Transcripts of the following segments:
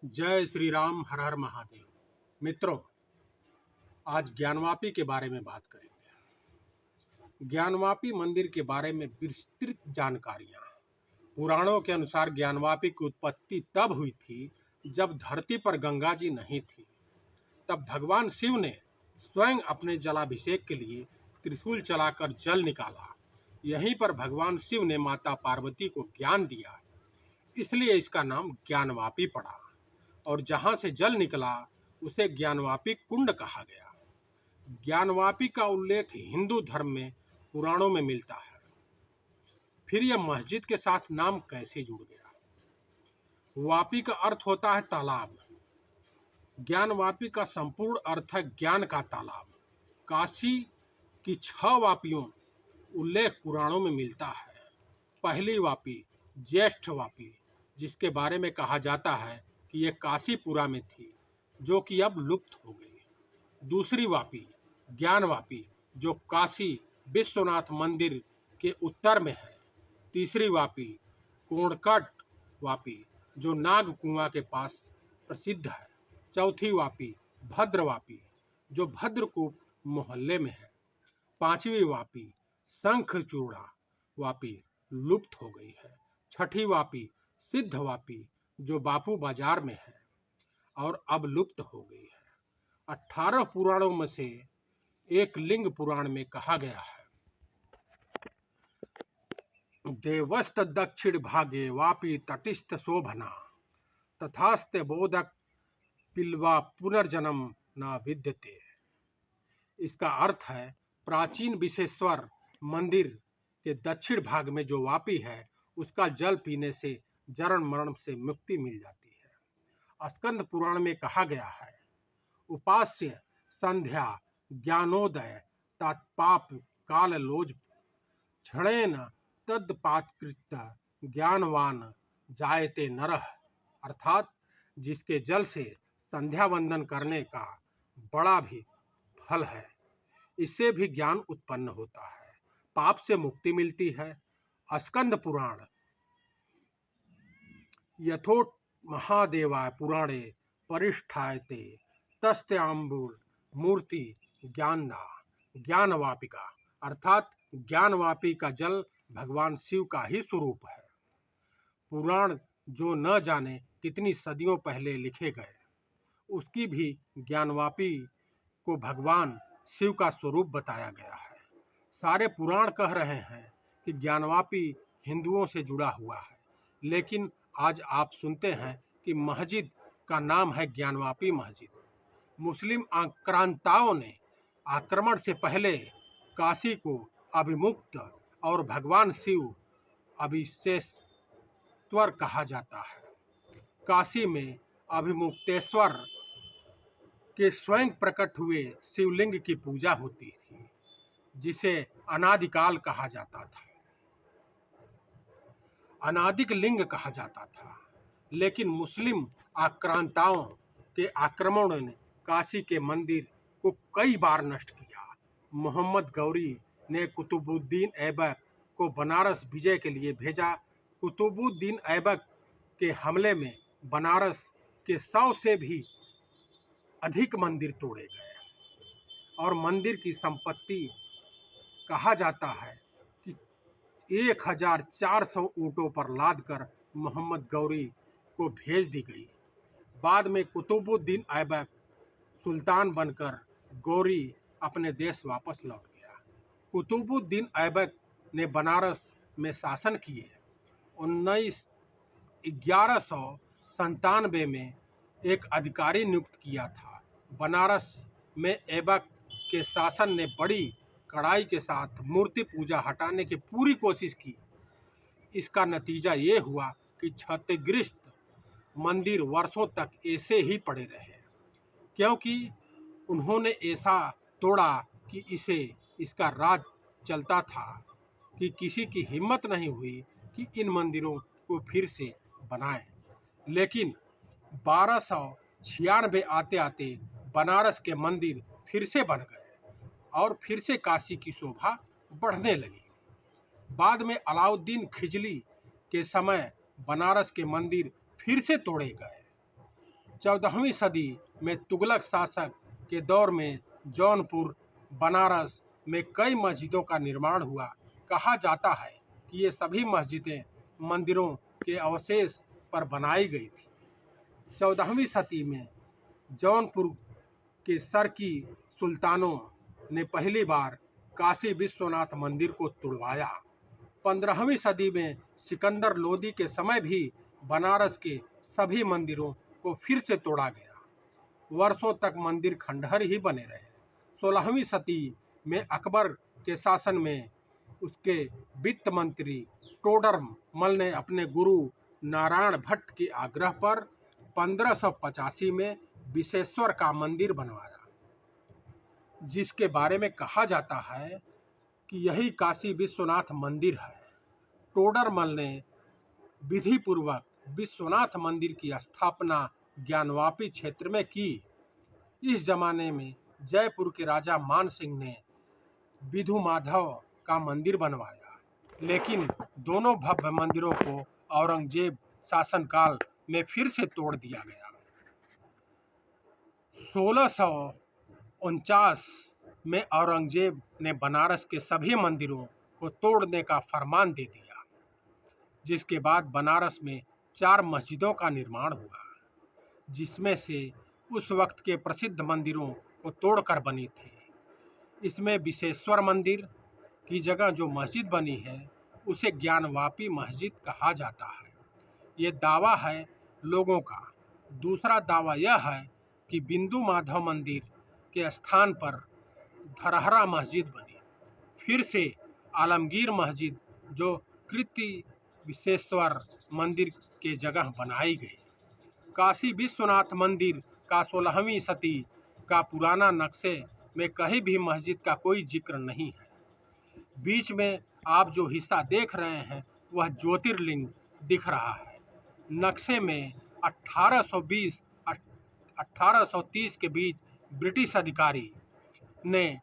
जय श्री राम, हर हर महादेव। मित्रों, आज ज्ञानवापी के बारे में बात करेंगे। ज्ञानवापी मंदिर के बारे में विस्तृत जानकारियां। पुराणों के अनुसार ज्ञानवापी की उत्पत्ति तब हुई थी जब धरती पर गंगा जी नहीं थी। तब भगवान शिव ने स्वयं अपने जलाभिषेक के लिए त्रिशूल चलाकर जल निकाला। यहीं पर भगवान शिव ने माता पार्वती को ज्ञान दिया, इसलिए इसका नाम ज्ञानवापी पड़ा। और जहां से जल निकला उसे ज्ञानवापी कुंड कहा गया। ज्ञानवापी का उल्लेख हिंदू धर्म में पुराणों में मिलता है। फिर यह मस्जिद के साथ नाम कैसे जुड़ गया? वापी का अर्थ होता है तालाब। ज्ञानवापी का संपूर्ण अर्थ है ज्ञान का तालाब। काशी की 6 वापियों उल्लेख पुराणों में मिलता है। पहली वापी ज्येष्ठ वापी, जिसके बारे में कहा जाता है कि यह काशीपुरा में थी, जो कि अब लुप्त हो गई। दूसरी वापी ज्ञानवापी, जो काशी विश्वनाथ मंदिर के उत्तर में है। तीसरी वापी कोणकट वापी, जो नाग कुआं के पास प्रसिद्ध है। चौथी वापी भद्रवापी, जो भद्रकूप मोहल्ले में है। पांचवी वापी शंखचूड़ा वापी, लुप्त हो गई है। छठी वापी सिद्ध वापी, जो बापू बाजार में है और अब लुप्त हो गई है। 18 पुराणों में से एक लिंग पुराण में कहा गया है, देवस्त दक्षिण भागे वापी तटिस्थ शोभना तथास्ते बोधक पिल्वा पुनर्जन्म न विद्यते। इसका अर्थ है, प्राचीन विश्वेश्वर मंदिर के दक्षिण भाग में जो वापी है, उसका जल पीने से जन्म मरण से मुक्ति मिल जाती है। स्कंद पुराण में कहा गया है, उपास्य संध्या ज्ञानोदय तत्पाप काल लोज क्षणेन तदपात्कृत ज्ञानवान जायते नरः। अर्थात जिसके जल से संध्या वंदन करने का बड़ा भी फल है, इससे भी ज्ञान उत्पन्न होता है, पाप से मुक्ति मिलती है। स्कंद पुराण यथोट महादेवाय पुराणे परिष्ठायते तस्त्याम्बुल मूर्ति ज्ञानदा ज्ञानवापिका। अर्थात ज्ञानवापी का जल भगवान शिव का ही स्वरूप है। पुराण जो न जाने कितनी सदियों पहले लिखे गए, उसकी भी ज्ञानवापी को भगवान शिव का स्वरूप बताया गया है। सारे पुराण कह रहे हैं कि ज्ञानवापी हिंदुओं से जुड़ा हुआ है, लेकिन आज आप सुनते हैं कि मस्जिद का नाम है ज्ञानवापी मस्जिद। मुस्लिम आक्रांताओं ने आक्रमण से पहले काशी को अभिमुक्त और भगवान शिव अभिषेश्वर कहा जाता है। काशी में अभिमुक्तेश्वर के स्वयं प्रकट हुए शिवलिंग की पूजा होती थी, जिसे अनादिकाल कहा जाता था, अनादिक लिंग कहा जाता था। लेकिन मुस्लिम आक्रांताओं के आक्रमण ने काशी के मंदिर को कई बार नष्ट किया। मोहम्मद गौरी ने कुतुबुद्दीन ऐबक को बनारस विजय के लिए भेजा। कुतुबुद्दीन ऐबक के हमले में बनारस के 100 से भी अधिक मंदिर तोड़े गए और मंदिर की संपत्ति कहा जाता है कि 1400 ऊंटों पर लादकर मोहम्मद गौरी को भेज दी गई। बाद में कुतुबुद्दीन ऐबक सुल्तान बनकर गौरी अपने देश वापस लौट गया। कुतुबुद्दीन ऐबक ने बनारस में शासन किए। 1197 में एक अधिकारी नियुक्त किया था। बनारस में ऐबक के शासन ने बड़ी कड़ाई के साथ मूर्ति पूजा हटाने की पूरी कोशिश की। इसका नतीजा ये हुआ कि क्षतिग्रस्त मंदिर वर्षों तक ऐसे ही पड़े रहे, क्योंकि उन्होंने ऐसा तोड़ा कि इसका राज चलता था कि किसी की हिम्मत नहीं हुई कि इन मंदिरों को फिर से बनाएं। लेकिन 1296 आते आते बनारस के मंदिर फिर से बन गए और फिर से काशी की शोभा बढ़ने लगी। बाद में अलाउद्दीन खिलजी के समय बनारस के मंदिर फिर से तोड़े गए। 14वीं सदी में तुगलक शासक के दौर में जौनपुर, बनारस में कई मस्जिदों का निर्माण हुआ। कहा जाता है कि ये सभी मस्जिदें मंदिरों के अवशेष पर बनाई गई थी। 14वीं सदी में जौनपुर के सरकी सुल्तानों ने पहली बार काशी विश्वनाथ मंदिर को तुड़वाया। 15वीं सदी में सिकंदर लोदी के समय भी बनारस के सभी मंदिरों को फिर से तोड़ा गया। वर्षों तक मंदिर खंडहर ही बने रहे। 16वीं सदी में अकबर के शासन में उसके वित्त मंत्री टोडरमल ने अपने गुरु नारायण भट्ट के आग्रह पर 1585 में विश्वेश्वर का मंदिर बनवाया, जिसके बारे में कहा जाता है कि यही काशी विश्वनाथ मंदिर है। टोडरमल ने विधि पूर्वक विश्वनाथ मंदिर की स्थापना ज्ञानवापी क्षेत्र में की। इस जमाने में जयपुर के राजा मान सिंह ने विधु माधव का मंदिर बनवाया, लेकिन दोनों भव्य मंदिरों को औरंगजेब शासनकाल में फिर से तोड़ दिया गया। 1649 में औरंगजेब ने बनारस के सभी मंदिरों को तोड़ने का फरमान दे दिया, जिसके बाद बनारस में 4 मस्जिदों का निर्माण हुआ, जिसमें से उस वक्त के प्रसिद्ध मंदिरों को तोड़कर बनी थी। इसमें विश्वेश्वर मंदिर की जगह जो मस्जिद बनी है उसे ज्ञानवापी मस्जिद कहा जाता है। ये दावा है लोगों का। दूसरा दावा यह है कि बिंदु माधव मंदिर के स्थान पर धरहरा मस्जिद बनी। फिर से आलमगीर मस्जिद जो कृति विश्वेश्वर मंदिर के जगह बनाई गई। काशी विश्वनाथ मंदिर का 16वीं सदी का पुराना नक्शे में कहीं भी मस्जिद का कोई जिक्र नहीं है। बीच में आप जो हिस्सा देख रहे हैं वह ज्योतिर्लिंग दिख रहा है। नक्शे में 1820-1830 के बीच ब्रिटिश अधिकारी ने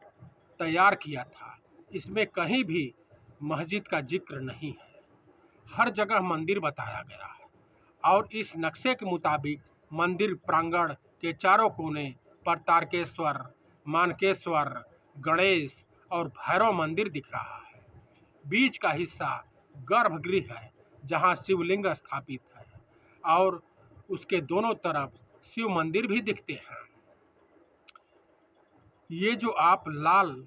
तैयार किया था। इसमें कहीं भी मस्जिद का जिक्र नहीं है। हर जगह मंदिर बताया गया है और इस नक्शे के मुताबिक मंदिर प्रांगण के चारों कोने पर तारकेश्वर, मानकेश्वर, गणेश और भैरव मंदिर दिख रहा है। बीच का हिस्सा गर्भगृह है जहां शिवलिंग स्थापित है और उसके दोनों तरफ शिव मंदिर भी दिखते हैं। ये जो आप लाल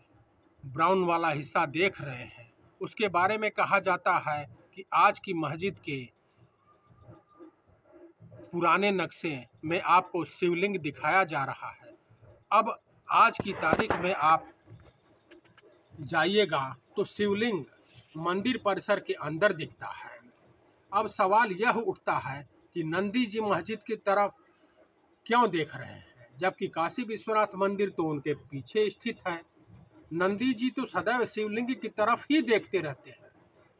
ब्राउन वाला हिस्सा देख रहे हैं उसके बारे में कहा जाता है कि आज की मस्जिद के पुराने नक्शे में आपको शिवलिंग दिखाया जा रहा है। अब आज की तारीख में आप जाइएगा तो शिवलिंग मंदिर परिसर के अंदर दिखता है। अब सवाल यह उठता है कि नंदी जी मस्जिद की तरफ क्यों देख रहे हैं, जबकि काशी विश्वनाथ मंदिर तो उनके पीछे स्थित है। नंदी जी तो सदैव शिवलिंग की तरफ ही देखते रहते हैं।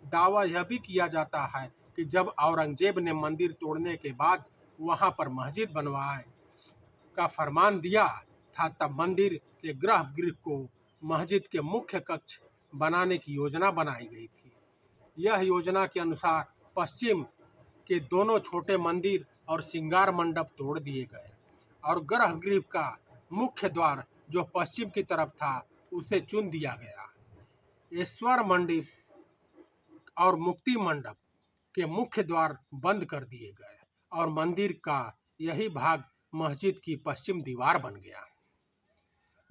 दावा यह भी किया जाता है कि जब औरंगजेब ने मंदिर तोड़ने के बाद वहां पर मस्जिद बनवाए का फरमान दिया था, तब मंदिर के गर्भगृह को मस्जिद के मुख्य कक्ष बनाने की योजना बनाई गई थी। यह योजना के अनुसार पश्चिम के दोनों छोटे मंदिर और श्रृंगार मंडप तोड़ दिए गए और गर्भगृह का मुख्य द्वार जो पश्चिम की तरफ था उसे चुन दिया गया। ईश्वर मंडप और मुक्ति मंडप के मुख्य द्वार बंद कर दिए गए और मंदिर का यही भाग मस्जिद की पश्चिम दीवार बन गया।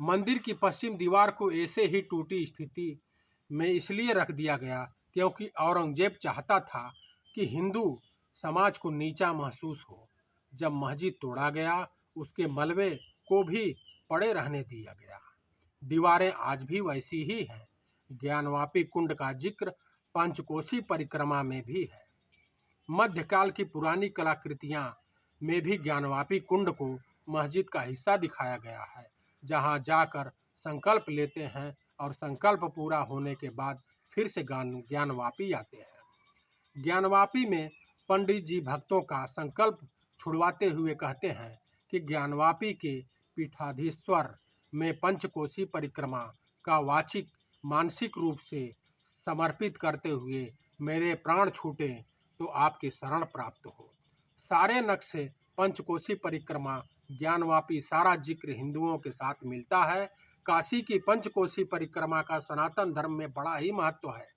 मंदिर की पश्चिम दीवार को ऐसे ही टूटी स्थिति में इसलिए रख दिया गया क्योंकि औरंगजेब चाहता था कि हिंदू समाज को नीचा महसूस हो। जब मस्जिद तोड़ा गया उसके मलबे को भी पड़े रहने दिया गया। दीवारें आज भी वैसी ही हैं। ज्ञानवापी कुंड का जिक्र पंचकोशी परिक्रमा में भी है। मध्यकाल की पुरानी कलाकृतियां में भी ज्ञानवापी कुंड को मस्जिद का हिस्सा दिखाया गया है, जहां जाकर संकल्प लेते हैं और संकल्प पूरा होने के बाद फिर से ज्ञानवापी आते हैं। ज्ञानवापी में पंडित जी भक्तों का संकल्प छुड़वाते हुए कहते हैं कि ज्ञानवापी के पीठाधीश्वर में पंचकोशी परिक्रमा का वाचिक मानसिक रूप से समर्पित करते हुए मेरे प्राण छूटे तो आपकी शरण प्राप्त हो। सारे नक्शे पंचकोशी परिक्रमा ज्ञानवापी सारा जिक्र हिंदुओं के साथ मिलता है। काशी की पंचकोशी परिक्रमा का सनातन धर्म में बड़ा ही महत्व है।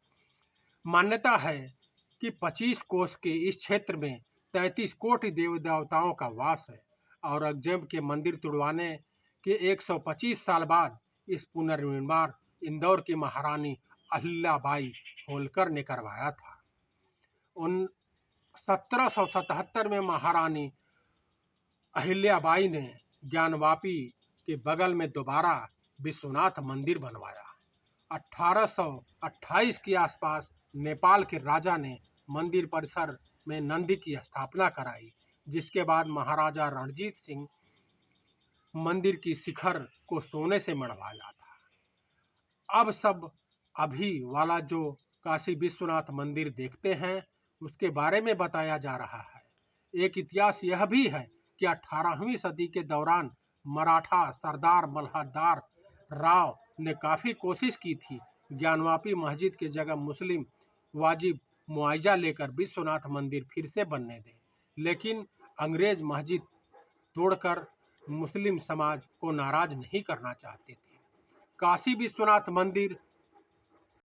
मान्यता है कि 25 कोस के इस क्षेत्र में 33 कोटि देव देवताओं का वास है। औरंगजेब के मंदिर तुड़वाने के 125 साल बाद इस पुनर्निर्माण इंदौर की महारानी अहिल्याबाई होलकर ने करवाया था। 1777 में महारानी अहिल्याबाई ने ज्ञानवापी के बगल में दोबारा विश्वनाथ मंदिर बनवाया। 1828 के आसपास नेपाल के राजा ने मंदिर परिसर में नंदी की स्थापना कराई, जिसके बाद महाराजा रणजीत सिंह मंदिर की शिखर को सोने से मढ़वाया था। अब सब अभी वाला जो काशी विश्वनाथ मंदिर देखते हैं उसके बारे में बताया जा रहा है। एक इतिहास यह भी है कि 18वीं सदी के दौरान मराठा सरदार मल्हारदार राव ने काफ़ी कोशिश की थी ज्ञानवापी मस्जिद की जगह मुस्लिम वाजिब मुआवजा लेकर विश्वनाथ मंदिर फिर से बनने दें, लेकिन अंग्रेज मस्जिद तोड़कर मुस्लिम समाज को नाराज नहीं करना चाहते थे। काशी विश्वनाथ मंदिर